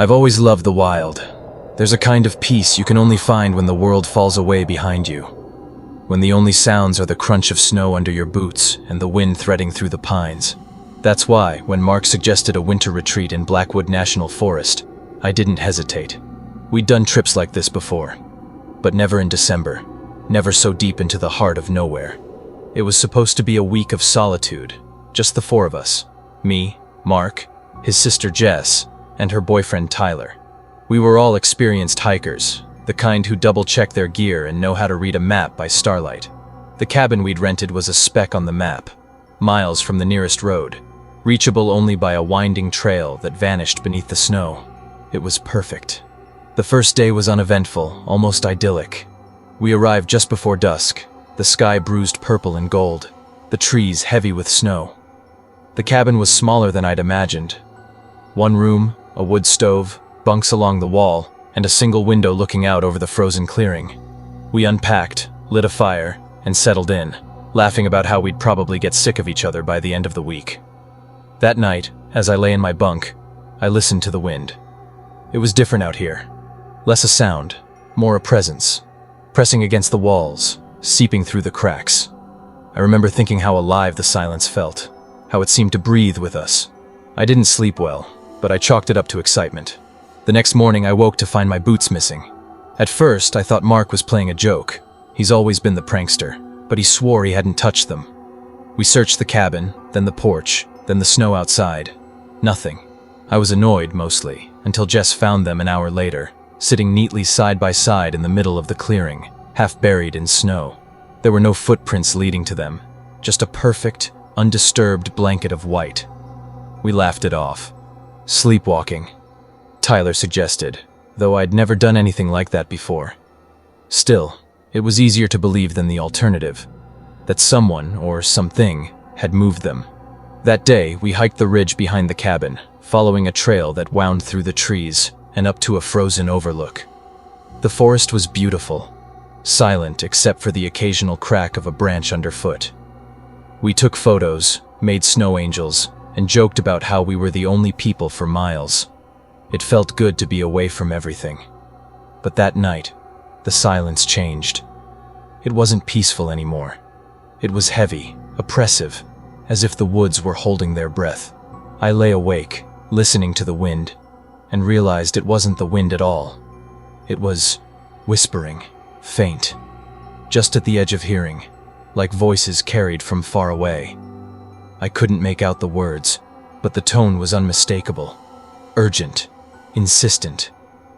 I've always loved the wild. There's a kind of peace you can only find when the world falls away behind you. When the only sounds are the crunch of snow under your boots and the wind threading through the pines. That's why, when Mark suggested a winter retreat in Blackwood National Forest, I didn't hesitate. We'd done trips like this before, but never in December, never so deep into the heart of nowhere. It was supposed to be a week of solitude, just the four of us. Me, Mark, his sister Jess, and her boyfriend Tyler. We were all experienced hikers, the kind who double-check their gear and know how to read a map by starlight. The cabin we'd rented was a speck on the map, miles from the nearest road, reachable only by a winding trail that vanished beneath the snow. It was perfect. The first day was uneventful, almost idyllic. We arrived just before dusk, the sky bruised purple and gold, the trees heavy with snow. The cabin was smaller than I'd imagined. One room, a wood stove, bunks along the wall, and a single window looking out over the frozen clearing. We unpacked, lit a fire, and settled in, laughing about how we'd probably get sick of each other by the end of the week. That night, as I lay in my bunk, I listened to the wind. It was different out here. Less a sound, more a presence, pressing against the walls, seeping through the cracks. I remember thinking how alive the silence felt, how it seemed to breathe with us. I didn't sleep well, but I chalked it up to excitement. The next morning I woke to find my boots missing. At first, I thought Mark was playing a joke. He's always been the prankster, but he swore he hadn't touched them. We searched the cabin, then the porch, then the snow outside. Nothing. I was annoyed, mostly, until Jess found them an hour later, sitting neatly side by side in the middle of the clearing, half buried in snow. There were no footprints leading to them, just a perfect, undisturbed blanket of white. We laughed it off. Sleepwalking, Tyler suggested, though I'd never done anything like that before. Still, it was easier to believe than the alternative, that someone, or something, had moved them. That day, we hiked the ridge behind the cabin, following a trail that wound through the trees and up to a frozen overlook. The forest was beautiful, silent except for the occasional crack of a branch underfoot. We took photos, made snow angels, and joked about how we were the only people for miles. It felt good to be away from everything. But that night, the silence changed. It wasn't peaceful anymore. It was heavy, oppressive, as if the woods were holding their breath. I lay awake, listening to the wind, and realized it wasn't the wind at all. It was whispering, faint, just at the edge of hearing, like voices carried from far away. I couldn't make out the words, but the tone was unmistakable, urgent, insistent,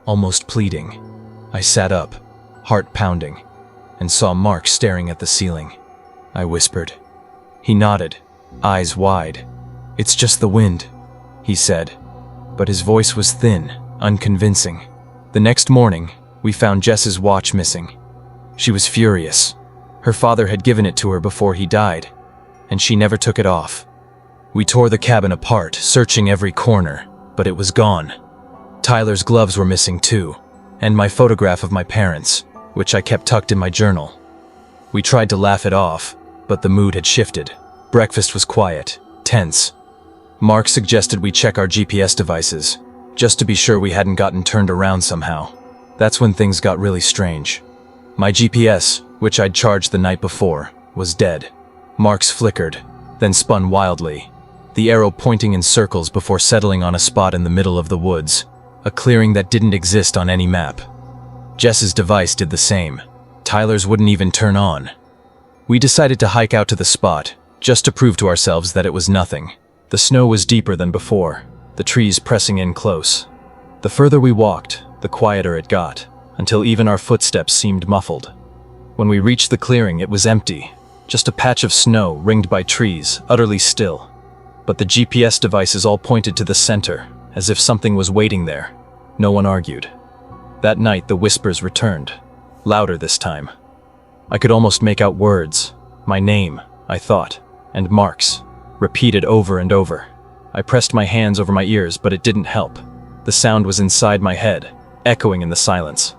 almost pleading. I sat up, heart pounding, and saw Mark staring at the ceiling. I whispered. He nodded, eyes wide. "It's just the wind," he said, but his voice was thin, unconvincing. The next morning, we found Jess's watch missing. She was furious. Her father had given it to her before he died, and she never took it off. We tore the cabin apart, searching every corner, but it was gone. Tyler's gloves were missing too, and my photograph of my parents, which I kept tucked in my journal. We tried to laugh it off, but the mood had shifted. Breakfast was quiet, tense. Mark suggested we check our GPS devices, just to be sure we hadn't gotten turned around somehow. That's when things got really strange. My GPS, which I'd charged the night before, was dead. Mark's flickered, then spun wildly, the arrow pointing in circles before settling on a spot in the middle of the woods, a clearing that didn't exist on any map. Jess's device did the same. Tyler's wouldn't even turn on. We decided to hike out to the spot, just to prove to ourselves that it was nothing. The snow was deeper than before, the trees pressing in close. The further we walked, the quieter it got, until even our footsteps seemed muffled. When we reached the clearing, it was empty, just a patch of snow ringed by trees, utterly still. But the GPS devices all pointed to the center, as if something was waiting there. No one argued. That night, the whispers returned, louder this time. I could almost make out words. My name, I thought, and Mark's, repeated over and over. I pressed my hands over my ears, but it didn't help. The sound was inside my head, echoing in the silence.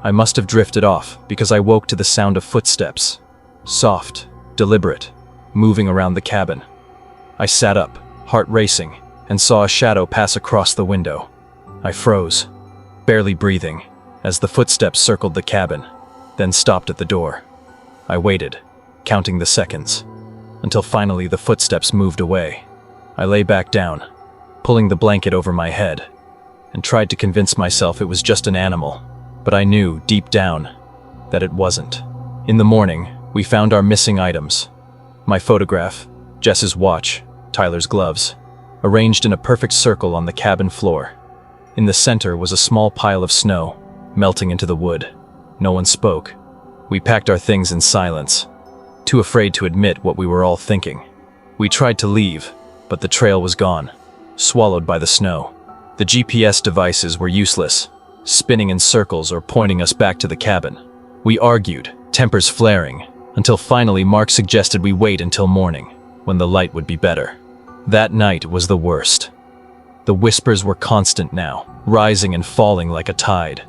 I must have drifted off, because I woke to the sound of footsteps. Soft, deliberate, moving around the cabin. I sat up, heart racing, and saw a shadow pass across the window. I froze, barely breathing, as the footsteps circled the cabin, then stopped at the door. I waited, counting the seconds, until finally the footsteps moved away. I lay back down, pulling the blanket over my head, and tried to convince myself it was just an animal, but I knew, deep down, that it wasn't. In the morning, we found our missing items. My photograph, Jess's watch, Tyler's gloves, arranged in a perfect circle on the cabin floor. In the center was a small pile of snow, melting into the wood. No one spoke. We packed our things in silence, too afraid to admit what we were all thinking. We tried to leave, but the trail was gone, swallowed by the snow. The GPS devices were useless, spinning in circles or pointing us back to the cabin. We argued, tempers flaring, until finally Mark suggested we wait until morning, when the light would be better. That night was the worst. The whispers were constant now, rising and falling like a tide.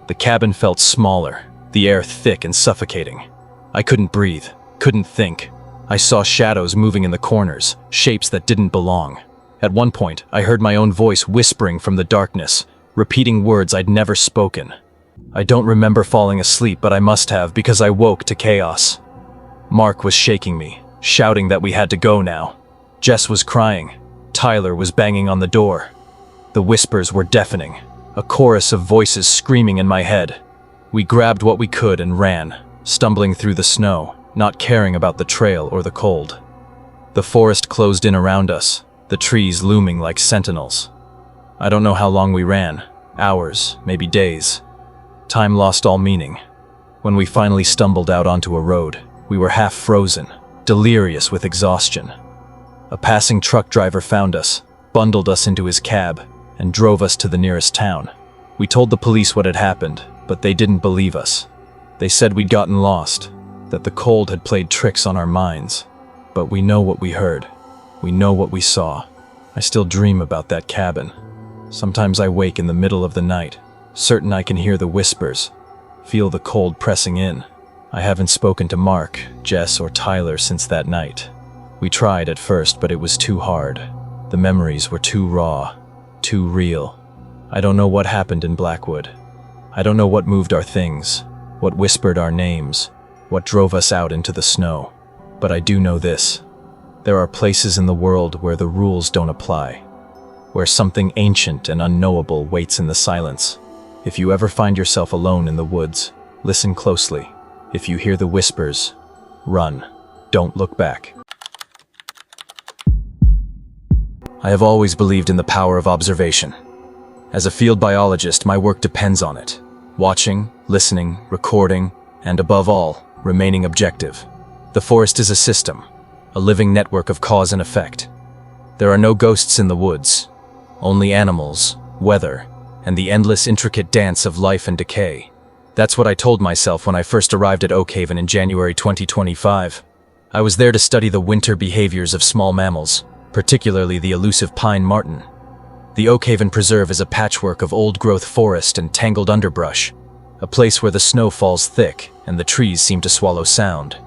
The cabin felt smaller, the air thick and suffocating. I couldn't breathe, couldn't think. I saw shadows moving in the corners, shapes that didn't belong. At one point, I heard my own voice whispering from the darkness, repeating words I'd never spoken. I don't remember falling asleep, but I must have, because I woke to chaos. Mark was shaking me, shouting that we had to go now. Jess was crying. Tyler was banging on the door. The whispers were deafening, a chorus of voices screaming in my head. We grabbed what we could and ran, stumbling through the snow, not caring about the trail or the cold. The forest closed in around us, the trees looming like sentinels. I don't know how long we ran, hours, maybe days. Time lost all meaning. When we finally stumbled out onto a road, we were half frozen, delirious with exhaustion. A passing truck driver found us, bundled us into his cab, and drove us to the nearest town. We told the police what had happened, but they didn't believe us. They said we'd gotten lost, that the cold had played tricks on our minds. But we know what we heard. We know what we saw. I still dream about that cabin. Sometimes I wake in the middle of the night, certain I can hear the whispers, feel the cold pressing in. I haven't spoken to Mark, Jess, or Tyler since that night. We tried at first, but it was too hard. The memories were too raw, too real. I don't know what happened in Blackwood. I don't know what moved our things, what whispered our names, what drove us out into the snow. But I do know this. There are places in the world where the rules don't apply, where something ancient and unknowable waits in the silence. If you ever find yourself alone in the woods, listen closely. If you hear the whispers, run. Don't look back. I have always believed in the power of observation. As a field biologist, my work depends on it. Watching, listening, recording, and above all, remaining objective. The forest is a system, a living network of cause and effect. There are no ghosts in the woods, only animals, weather, and the endless intricate dance of life and decay. That's what I told myself when I first arrived at Oakhaven in January 2025. I was there to study the winter behaviors of small mammals, particularly the elusive pine marten. The Oakhaven Preserve is a patchwork of old-growth forest and tangled underbrush, a place where the snow falls thick and the trees seem to swallow sound.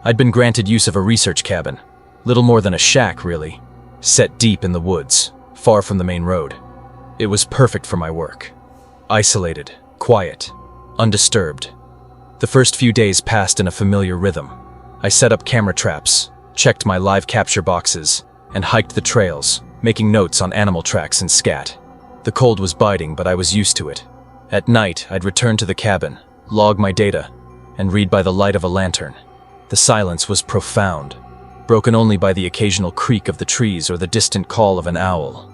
I'd been granted use of a research cabin, little more than a shack really, set deep in the woods, far from the main road. It was perfect for my work. Isolated, quiet, undisturbed. The first few days passed in a familiar rhythm. I set up camera traps, checked my live capture boxes, and hiked the trails, making notes on animal tracks and scat. The cold was biting, but I was used to it. At night, I'd return to the cabin, log my data, and read by the light of a lantern. The silence was profound, broken only by the occasional creak of the trees or the distant call of an owl.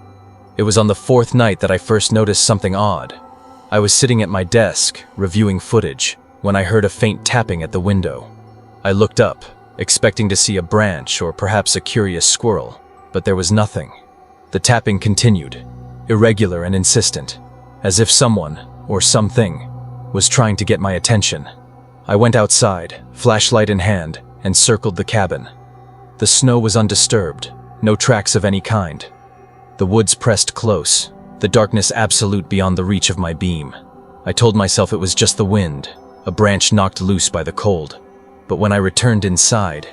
It was on the fourth night that I first noticed something odd. I was sitting at my desk, reviewing footage, when I heard a faint tapping at the window. I looked up, expecting to see a branch or perhaps a curious squirrel, but there was nothing. The tapping continued, irregular and insistent, as if someone, or something, was trying to get my attention. I went outside, flashlight in hand, and circled the cabin. The snow was undisturbed, no tracks of any kind. The woods pressed close, the darkness absolute beyond the reach of my beam. I told myself it was just the wind, a branch knocked loose by the cold. But when I returned inside,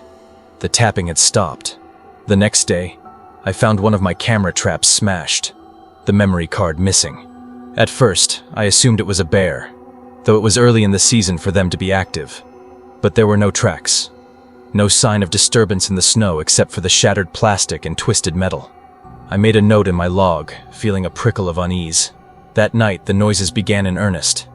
the tapping had stopped. The next day, I found one of my camera traps smashed, the memory card missing. At first, I assumed it was a bear, though it was early in the season for them to be active. But there were no tracks. No sign of disturbance in the snow except for the shattered plastic and twisted metal. I made a note in my log, feeling a prickle of unease. That night, the noises began in earnest.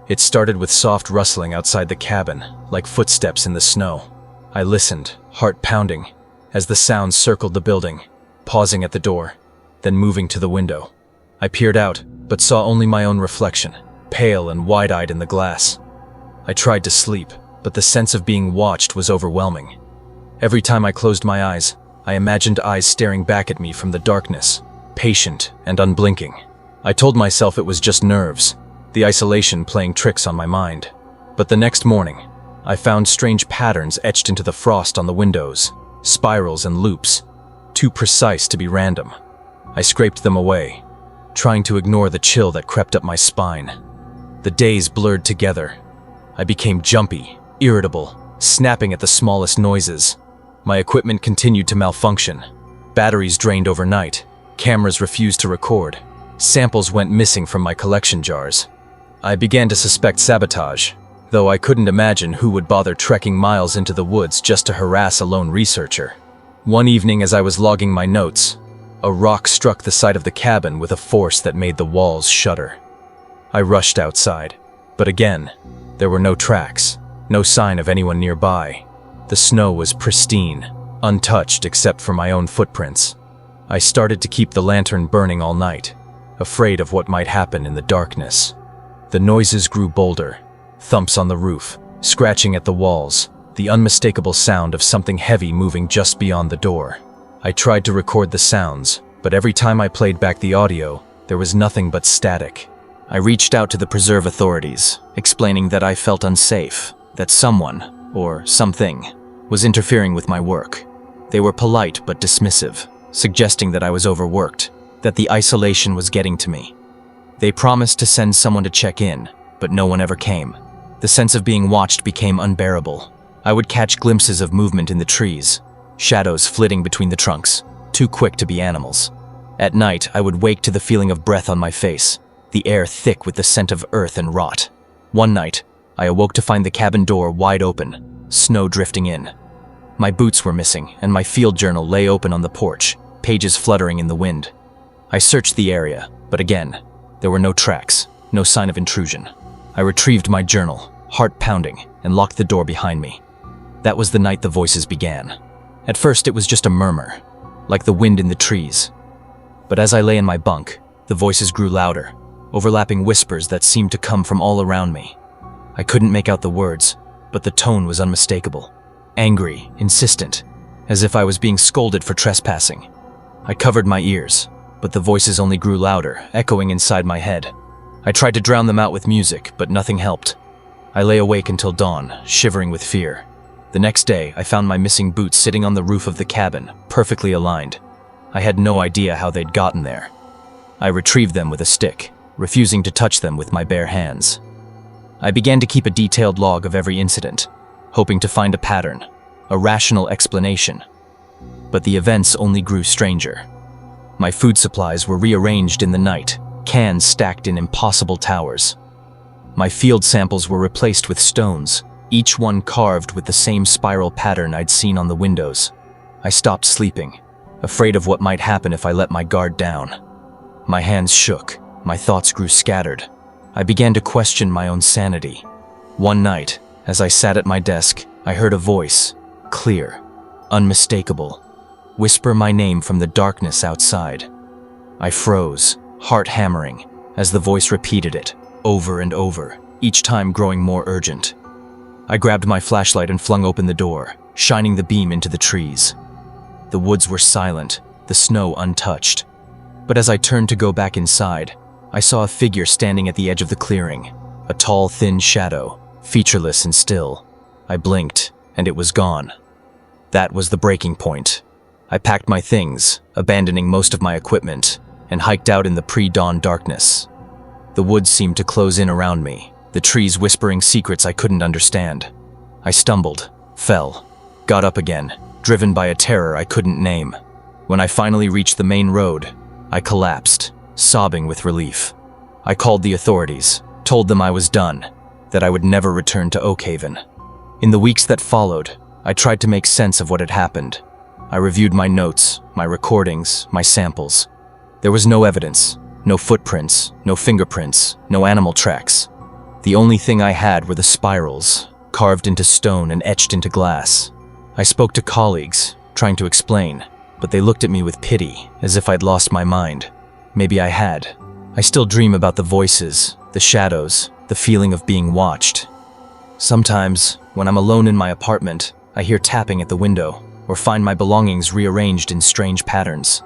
It started with soft rustling outside the cabin, like footsteps in the snow. I listened, heart pounding, as the sounds circled the building, pausing at the door, then moving to the window. I peered out, but saw only my own reflection, pale and wide-eyed in the glass. I tried to sleep, but the sense of being watched was overwhelming. Every time I closed my eyes, I imagined eyes staring back at me from the darkness, patient and unblinking. I told myself it was just nerves, the isolation playing tricks on my mind. But the next morning, I found strange patterns etched into the frost on the windows, spirals and loops, too precise to be random. I scraped them away, trying to ignore the chill that crept up my spine. The days blurred together. I became jumpy, irritable, snapping at the smallest noises. My equipment continued to malfunction. Batteries drained overnight. Cameras refused to record. Samples went missing from my collection jars. I began to suspect sabotage, though I couldn't imagine who would bother trekking miles into the woods just to harass a lone researcher. One evening as I was logging my notes, a rock struck the side of the cabin with a force that made the walls shudder. I rushed outside, but again, there were no tracks, no sign of anyone nearby. The snow was pristine, untouched except for my own footprints. I started to keep the lantern burning all night, afraid of what might happen in the darkness. The noises grew bolder, thumps on the roof, scratching at the walls, the unmistakable sound of something heavy moving just beyond the door. I tried to record the sounds, but every time I played back the audio, there was nothing but static. I reached out to the preserve authorities, explaining that I felt unsafe, that someone, or something, was interfering with my work. They were polite but dismissive, suggesting that I was overworked, that the isolation was getting to me. They promised to send someone to check in, but no one ever came. The sense of being watched became unbearable. I would catch glimpses of movement in the trees, shadows flitting between the trunks, too quick to be animals. At night, I would wake to the feeling of breath on my face, the air thick with the scent of earth and rot. One night, I awoke to find the cabin door wide open, snow drifting in. My boots were missing, and my field journal lay open on the porch, pages fluttering in the wind. I searched the area, but again, there were no tracks, no sign of intrusion. I retrieved my journal, heart pounding, and locked the door behind me. That was the night the voices began. At first, it was just a murmur, like the wind in the trees. But as I lay in my bunk, the voices grew louder, overlapping whispers that seemed to come from all around me. I couldn't make out the words, but the tone was unmistakable. Angry, insistent, as if I was being scolded for trespassing. I covered my ears, but the voices only grew louder, echoing inside my head. I tried to drown them out with music, but nothing helped. I lay awake until dawn, shivering with fear. The next day, I found my missing boots sitting on the roof of the cabin, perfectly aligned. I had no idea how they'd gotten there. I retrieved them with a stick, refusing to touch them with my bare hands. I began to keep a detailed log of every incident, hoping to find a pattern, a rational explanation. But the events only grew stranger. My food supplies were rearranged in the night, cans stacked in impossible towers. My field samples were replaced with stones, each one carved with the same spiral pattern I'd seen on the windows. I stopped sleeping, afraid of what might happen if I let my guard down. My hands shook, my thoughts grew scattered. I began to question my own sanity. One night, as I sat at my desk, I heard a voice, clear, unmistakable, whisper my name from the darkness outside. I froze, heart hammering, as the voice repeated it, over and over, each time growing more urgent. I grabbed my flashlight and flung open the door, shining the beam into the trees. The woods were silent, the snow untouched. But as I turned to go back inside, I saw a figure standing at the edge of the clearing, a tall, thin shadow, featureless and still. I blinked, and it was gone. That was the breaking point. I packed my things, abandoning most of my equipment, and hiked out in the pre-dawn darkness. The woods seemed to close in around me, the trees whispering secrets I couldn't understand. I stumbled, fell, got up again, driven by a terror I couldn't name. When I finally reached the main road, I collapsed, sobbing with relief. I called the authorities, told them I was done, that I would never return to Oakhaven. In the weeks that followed, I tried to make sense of what had happened. I reviewed my notes, my recordings, my samples. There was no evidence, no footprints, no fingerprints, no animal tracks. The only thing I had were the spirals, carved into stone and etched into glass. I spoke to colleagues, trying to explain, but they looked at me with pity, as if I'd lost my mind. Maybe I had. I still dream about the voices, the shadows, the feeling of being watched. Sometimes, when I'm alone in my apartment, I hear tapping at the window, or find my belongings rearranged in strange patterns.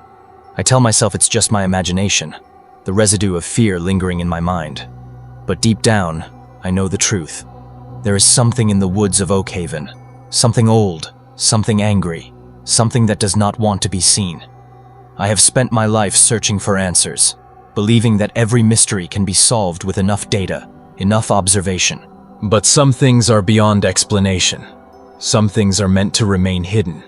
I tell myself it's just my imagination, the residue of fear lingering in my mind. But deep down, I know the truth. There is something in the woods of Oakhaven, something old, something angry, something that does not want to be seen. I have spent my life searching for answers, believing that every mystery can be solved with enough data, enough observation. But some things are beyond explanation. Some things are meant to remain hidden.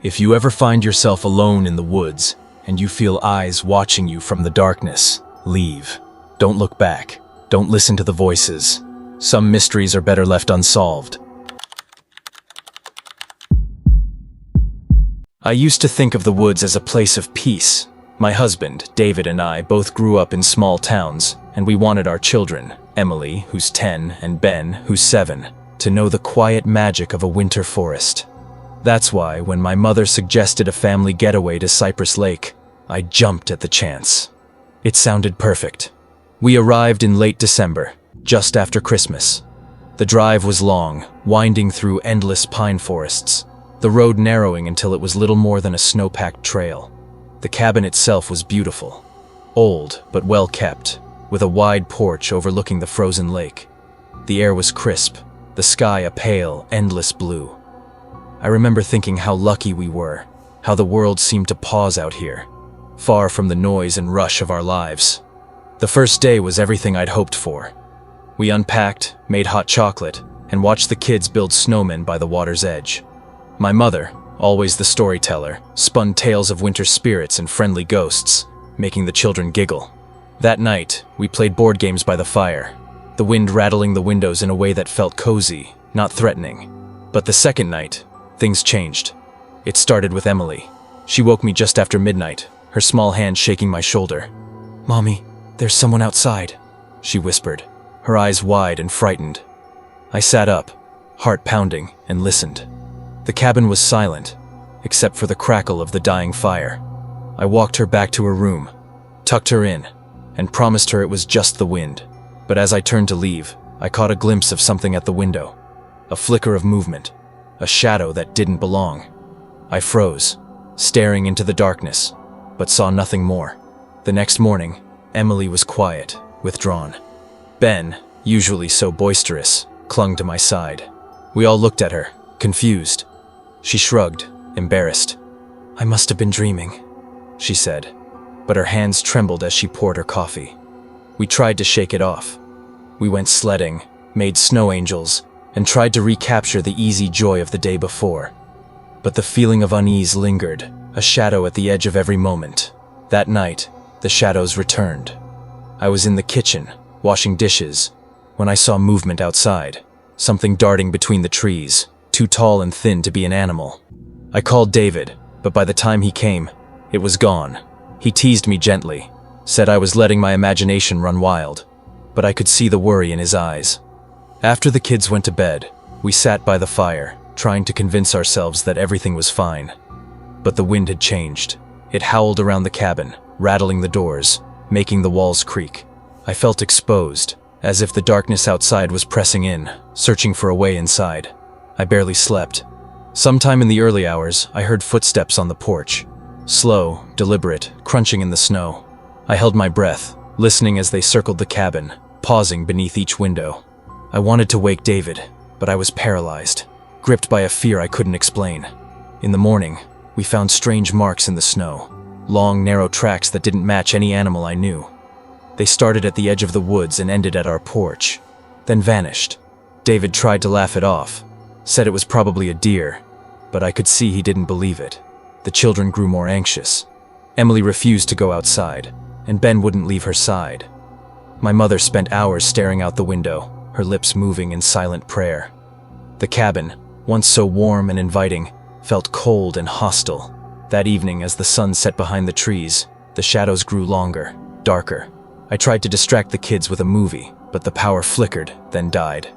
If you ever find yourself alone in the woods, and you feel eyes watching you from the darkness, leave. Don't look back. Don't listen to the voices. Some mysteries are better left unsolved. I used to think of the woods as a place of peace. My husband, David, and I both grew up in small towns, and we wanted our children, Emily, who's 10, and Ben, who's 7, to know the quiet magic of a winter forest. That's why, when my mother suggested a family getaway to Cypress Lake, I jumped at the chance. It sounded perfect. We arrived in late December, just after Christmas. The drive was long, winding through endless pine forests, the road narrowing until it was little more than a snow-packed trail. The cabin itself was beautiful, old but well kept, with a wide porch overlooking the frozen lake. The air was crisp, the sky a pale, endless blue. I remember thinking how lucky we were, how the world seemed to pause out here, far from the noise and rush of our lives. The first day was everything I'd hoped for. We unpacked, made hot chocolate, and watched the kids build snowmen by the water's edge. My mother, always the storyteller, spun tales of winter spirits and friendly ghosts, making the children giggle. That night, we played board games by the fire, the wind rattling the windows in a way that felt cozy, not threatening. But the second night, things changed. It started with Emily. She woke me just after midnight, her small hand shaking my shoulder. "Mommy, there's someone outside," she whispered, her eyes wide and frightened. I sat up, heart pounding, and listened. The cabin was silent, except for the crackle of the dying fire. I walked her back to her room, tucked her in, and promised her it was just the wind. But as I turned to leave, I caught a glimpse of something at the window. A flicker of movement, a shadow that didn't belong. I froze, staring into the darkness, but saw nothing more. The next morning, Emily was quiet, withdrawn. Ben, usually so boisterous, clung to my side. We all looked at her, confused. She shrugged, embarrassed. "I must have been dreaming," she said, but her hands trembled as she poured her coffee. We tried to shake it off. We went sledding, made snow angels, and tried to recapture the easy joy of the day before. But the feeling of unease lingered, a shadow at the edge of every moment. That night, the shadows returned. I was in the kitchen, washing dishes, when I saw movement outside, something darting between the trees, too tall and thin to be an animal. I called David, but by the time he came, it was gone. He teased me gently, said I was letting my imagination run wild, but I could see the worry in his eyes. After the kids went to bed, we sat by the fire, trying to convince ourselves that everything was fine. But the wind had changed. It howled around the cabin, rattling the doors, making the walls creak. I felt exposed, as if the darkness outside was pressing in, searching for a way inside. I barely slept. Sometime in the early hours, I heard footsteps on the porch. Slow, deliberate, crunching in the snow. I held my breath, listening as they circled the cabin, pausing beneath each window. I wanted to wake David, but I was paralyzed, gripped by a fear I couldn't explain. In the morning, we found strange marks in the snow, long, narrow tracks that didn't match any animal I knew. They started at the edge of the woods and ended at our porch, then vanished. David tried to laugh it off, said it was probably a deer, but I could see he didn't believe it. The children grew more anxious. Emily refused to go outside, and Ben wouldn't leave her side. My mother spent hours staring out the window, her lips moving in silent prayer. The cabin, once so warm and inviting, felt cold and hostile. That evening, as the sun set behind the trees, the shadows grew longer, darker. I tried to distract the kids with a movie, but the power flickered, then died.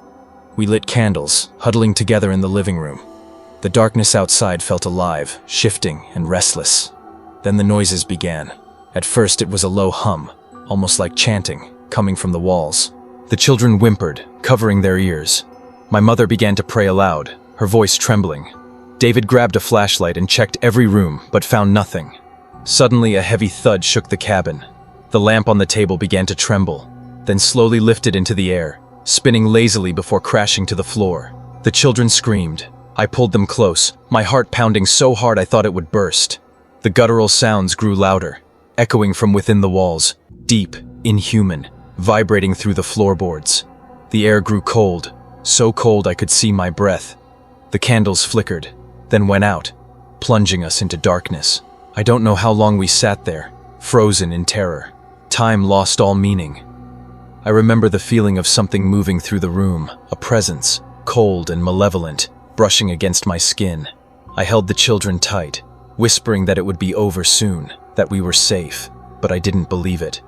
We lit candles, huddling together in the living room. The darkness outside felt alive, shifting and restless. Then the noises began. At first it was a low hum, almost like chanting, coming from the walls. The children whimpered, covering their ears. My mother began to pray aloud, her voice trembling. David grabbed a flashlight and checked every room, but found nothing. Suddenly a heavy thud shook the cabin. The lamp on the table began to tremble, then slowly lifted into the air, spinning lazily before crashing to the floor. The children screamed. I pulled them close, my heart pounding so hard I thought it would burst. The guttural sounds grew louder, echoing from within the walls, deep, inhuman, vibrating through the floorboards. The air grew cold, so cold I could see my breath. The candles flickered, then went out, plunging us into darkness. I don't know how long we sat there, frozen in terror. Time lost all meaning. I remember the feeling of something moving through the room, a presence, cold and malevolent, brushing against my skin. I held the children tight, whispering that it would be over soon, that we were safe, but I didn't believe it.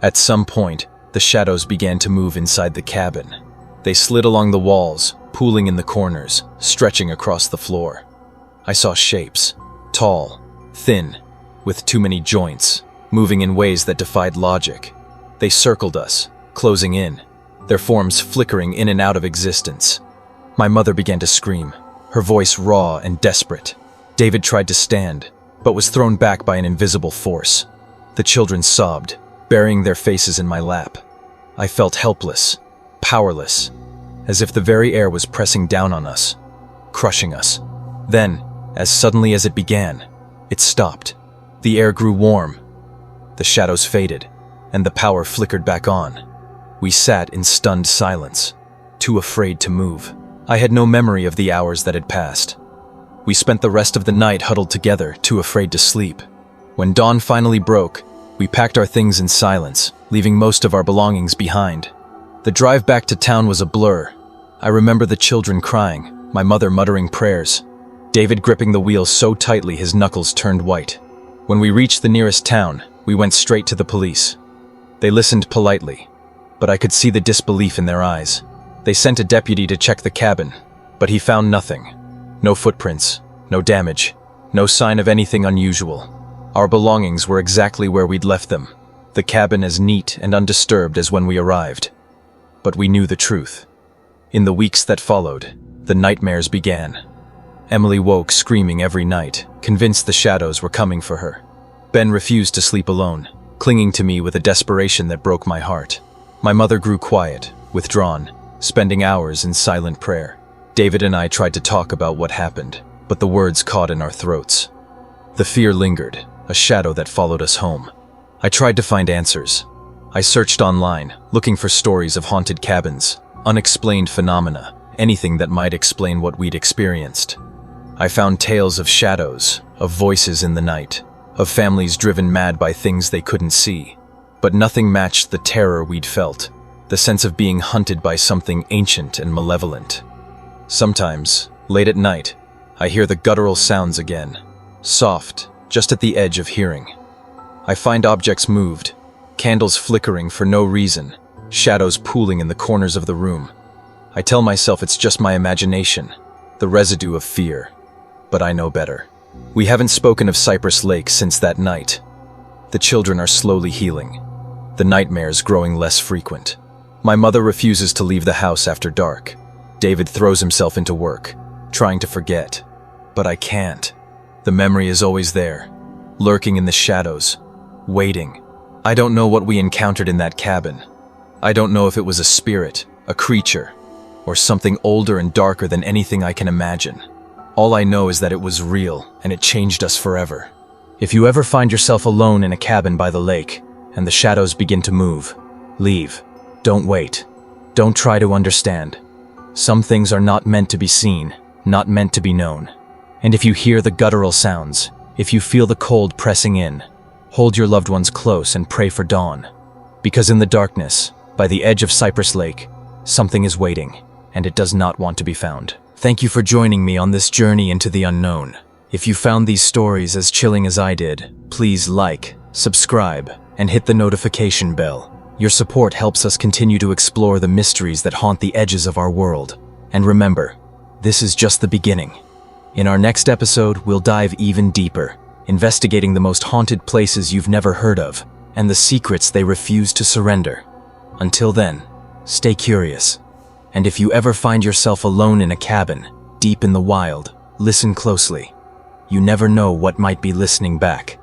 At some point, the shadows began to move inside the cabin. They slid along the walls, pooling in the corners, stretching across the floor. I saw shapes, tall, thin, with too many joints, moving in ways that defied logic. They circled us, closing in, their forms flickering in and out of existence. My mother began to scream, her voice raw and desperate. David tried to stand, but was thrown back by an invisible force. The children sobbed, burying their faces in my lap. I felt helpless, powerless, as if the very air was pressing down on us, crushing us. Then, as suddenly as it began, it stopped. The air grew warm. The shadows faded, and the power flickered back on. We sat in stunned silence, too afraid to move. I had no memory of the hours that had passed. We spent the rest of the night huddled together, too afraid to sleep. When dawn finally broke, we packed our things in silence, leaving most of our belongings behind. The drive back to town was a blur. I remember the children crying, my mother muttering prayers, David gripping the wheel so tightly his knuckles turned white. When we reached the nearest town, we went straight to the police. They listened politely, but I could see the disbelief in their eyes. They sent a deputy to check the cabin, but he found nothing. No footprints, no damage, no sign of anything unusual. Our belongings were exactly where we'd left them, the cabin as neat and undisturbed as when we arrived. But we knew the truth. In the weeks that followed, the nightmares began. Emily woke screaming every night, convinced the shadows were coming for her. Ben refused to sleep alone, clinging to me with a desperation that broke my heart. My mother grew quiet, withdrawn, spending hours in silent prayer. David and I tried to talk about what happened, but the words caught in our throats. The fear lingered, a shadow that followed us home. I tried to find answers. I searched online, looking for stories of haunted cabins, unexplained phenomena, anything that might explain what we'd experienced. I found tales of shadows, of voices in the night, of families driven mad by things they couldn't see. But nothing matched the terror we'd felt, the sense of being hunted by something ancient and malevolent. Sometimes, late at night, I hear the guttural sounds again, soft, just at the edge of hearing. I find objects moved, candles flickering for no reason, shadows pooling in the corners of the room. I tell myself it's just my imagination, the residue of fear. But I know better. We haven't spoken of Cypress Lake since that night. The children are slowly healing, the nightmares growing less frequent. My mother refuses to leave the house after dark. David throws himself into work, trying to forget. But I can't. The memory is always there, lurking in the shadows, waiting. I don't know what we encountered in that cabin. I don't know if it was a spirit, a creature, or something older and darker than anything I can imagine. All I know is that it was real, and it changed us forever. If you ever find yourself alone in a cabin by the lake, and the shadows begin to move, leave. Don't wait. Don't try to understand. Some things are not meant to be seen, not meant to be known. And if you hear the guttural sounds, if you feel the cold pressing in, hold your loved ones close and pray for dawn. Because in the darkness, By the edge of Cypress Lake, something is waiting, and it does not want to be found. Thank you for joining me on this journey into the unknown. If you found these stories as chilling as I did, please like, subscribe, and hit the notification bell. Your support helps us continue to explore the mysteries that haunt the edges of our world. And remember, this is just the beginning. In our next episode, we'll dive even deeper, investigating the most haunted places you've never heard of, and the secrets they refuse to surrender. Until then, stay curious. And if you ever find yourself alone in a cabin, deep in the wild, listen closely. You never know what might be listening back.